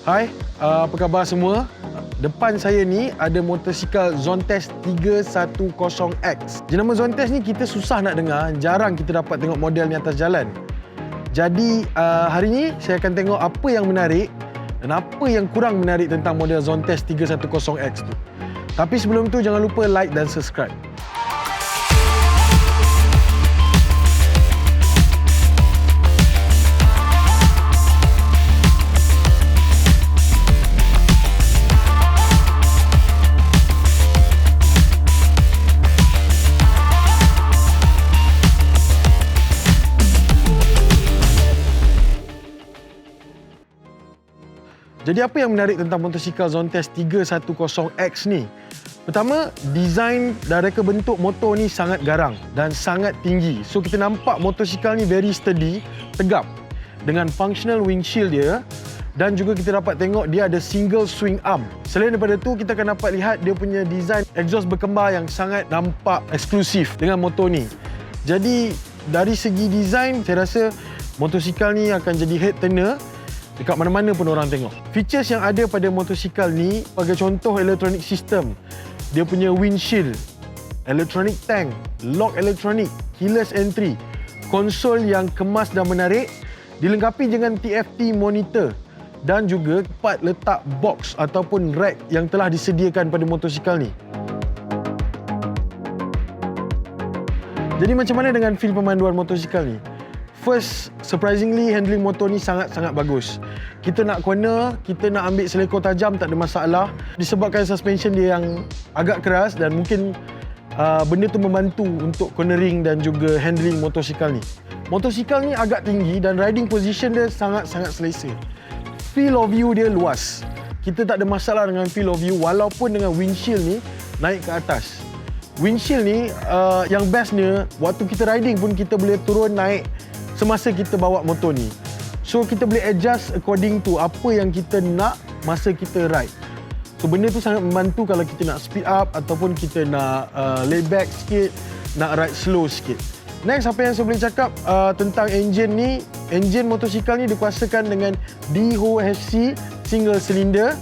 Hai, apa khabar semua? Depan saya ni ada motosikal Zontes 310X. Jenama Zontes ni kita susah nak dengar, jarang kita dapat tengok model ni atas jalan. Jadi hari ni saya akan tengok apa yang menarik dan apa yang kurang menarik tentang model Zontes 310X tu. Tapi sebelum tu jangan lupa like dan subscribe. Jadi apa yang menarik tentang motosikal Zontes 310X ni? Pertama, design dan reka bentuk motor ni sangat garang dan sangat tinggi. So kita nampak motosikal ni very sturdy, tegap dengan functional windshield dia, dan juga kita dapat tengok dia ada single swing arm. Selain daripada tu, kita akan dapat lihat dia punya design exhaust berkembar yang sangat nampak eksklusif dengan motor ni. Jadi dari segi design, saya rasa motosikal ni akan jadi head turner dekat mana-mana pun orang tengok. Features yang ada pada motosikal ni, sebagai contoh electronic system, dia punya windshield, electronic tank, lock elektronik, keyless entry, konsol yang kemas dan menarik, dilengkapi dengan TFT monitor dan juga tempat letak box ataupun rack yang telah disediakan pada motosikal ni. Jadi macam mana dengan feel pemanduan motosikal ni? First, surprisingly handling motor ni sangat-sangat bagus. Kita nak corner, kita nak ambil selekor tajam tak ada masalah. Disebabkan suspension dia yang agak keras dan mungkin benda tu membantu untuk cornering dan juga handling motosikal ni. Motosikal ni agak tinggi dan riding position dia sangat-sangat selesa. Field of view dia luas. Kita tak ada masalah dengan field of view walaupun dengan windshield ni naik ke atas. Windshield ni yang bestnya, waktu kita riding pun kita boleh turun naik semasa kita bawa motor ni. So kita boleh adjust according to apa yang kita nak masa kita ride. So benda tu sangat membantu kalau kita nak speed up ataupun kita nak lay back sikit, nak ride slow sikit. Next, apa yang saya boleh cakap tentang engine ni, engine motosikal ni dikuasakan dengan DOHC single cylinder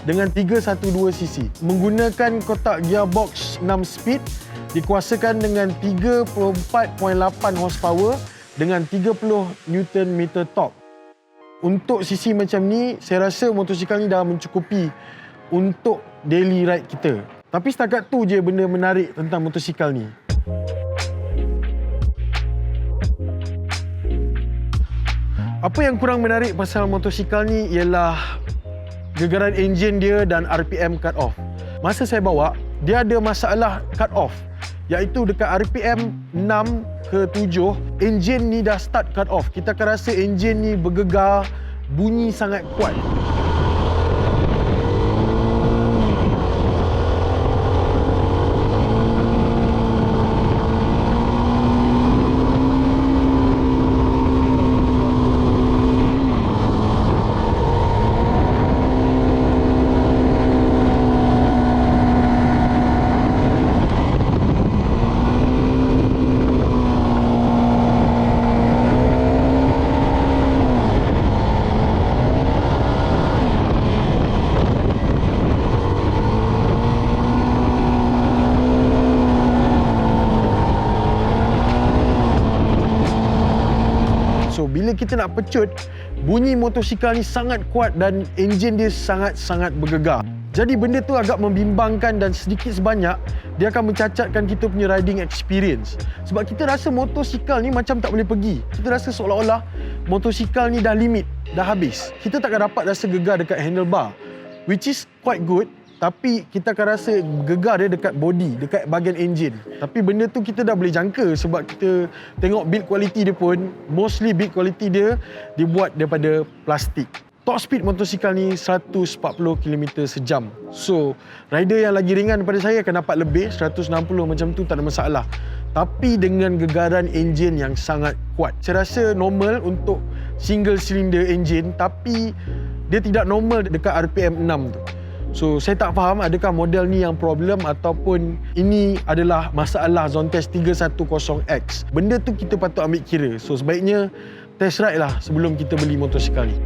dengan 312cc. Menggunakan kotak gearbox 6 speed, dikuasakan dengan 34.8 horsepower dengan 30 Nm torque. Untuk sisi macam ni, saya rasa motosikal ni dah mencukupi untuk daily ride kita. Tapi setakat tu je benda menarik tentang motosikal ni. Apa yang kurang menarik pasal motosikal ni ialah gegaran enjin dia dan RPM cut off. Masa saya bawa, dia ada masalah cut off, iaitu dekat RPM 6 ke 7, enjin ni dah start cut off. Kita akan rasa enjin ni bergegar, bunyi sangat kuat. So bila kita nak pecut, bunyi motosikal ni sangat kuat dan enjin dia sangat-sangat bergegar. Jadi benda tu agak membimbangkan dan sedikit sebanyak dia akan mencacatkan kita punya riding experience. Sebab kita rasa motosikal ni macam tak boleh pergi. Kita rasa seolah-olah motosikal ni dah limit, dah habis. Kita tak akan dapat rasa gegar dekat handlebar, which is quite good. Tapi kita akan rasa gegar dia dekat body, dekat bahagian enjin. Tapi benda tu kita dah boleh jangka sebab kita tengok build quality dia pun, mostly build quality dia dibuat daripada plastik. Top speed motosikal ni 140 km sejam. So, rider yang lagi ringan daripada saya akan dapat lebih, 160 macam tu tak ada masalah. Tapi dengan gegaran enjin yang sangat kuat. Saya rasa normal untuk single cylinder engine, tapi dia tidak normal dekat RPM 6 tu. So, saya tak faham adakah model ni yang problem ataupun ini adalah masalah Zontes 310X. Benda tu kita patut ambil kira. So, sebaiknya test ride lah sebelum kita beli motosikal ni.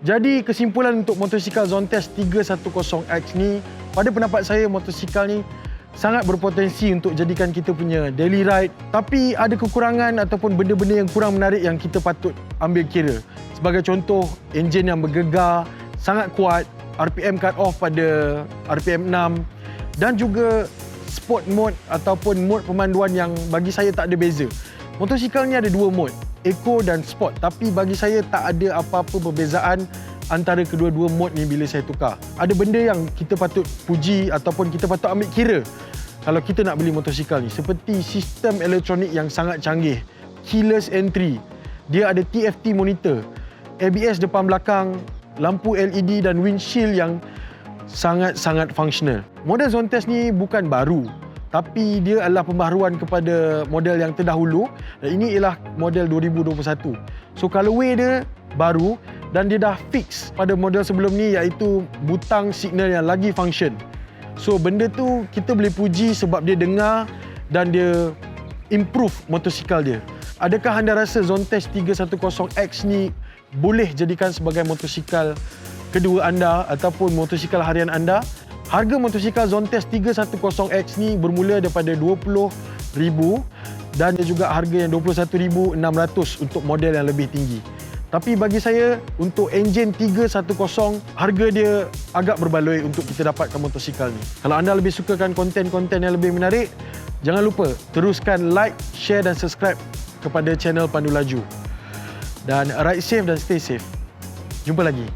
Jadi kesimpulan untuk motosikal Zontes 310X ni, pada pendapat saya motosikal ni sangat berpotensi untuk jadikan kita punya daily ride. Tapi ada kekurangan ataupun benda-benda yang kurang menarik yang kita patut ambil kira. Sebagai contoh, enjin yang bergegar, sangat kuat, RPM cut off pada RPM 6 dan juga sport mode ataupun mode pemanduan yang bagi saya tak ada beza. Motosikal ni ada dua mode, Eco dan Sport, tapi bagi saya tak ada apa-apa perbezaan antara kedua-dua mode ni bila saya tukar. Ada benda yang kita patut puji ataupun kita patut ambil kira kalau kita nak beli motosikal ni, seperti sistem elektronik yang sangat canggih, keyless entry, dia ada TFT monitor, ABS depan belakang, lampu LED dan windshield yang sangat-sangat fungsional. Model Zontes ni bukan baru, tapi dia adalah pembaharuan kepada model yang terdahulu dan ini ialah model 2021. So colorway dia baru dan dia dah fix pada model sebelum ni, iaitu butang signal yang lagi function. So benda tu kita boleh puji sebab dia dengar dan dia improve motosikal dia. Adakah anda rasa Zontes 310X ni boleh jadikan sebagai motosikal kedua anda ataupun motosikal harian anda? Harga motosikal Zontes 310X ni bermula daripada RM20,000 dan dia juga harga yang RM21,600 untuk model yang lebih tinggi. Tapi bagi saya, untuk enjin 310, harga dia agak berbaloi untuk kita dapatkan motosikal ni. Kalau anda lebih sukakan konten-konten yang lebih menarik, jangan lupa teruskan like, share dan subscribe kepada channel Pandu Laju. Dan ride safe dan stay safe. Jumpa lagi.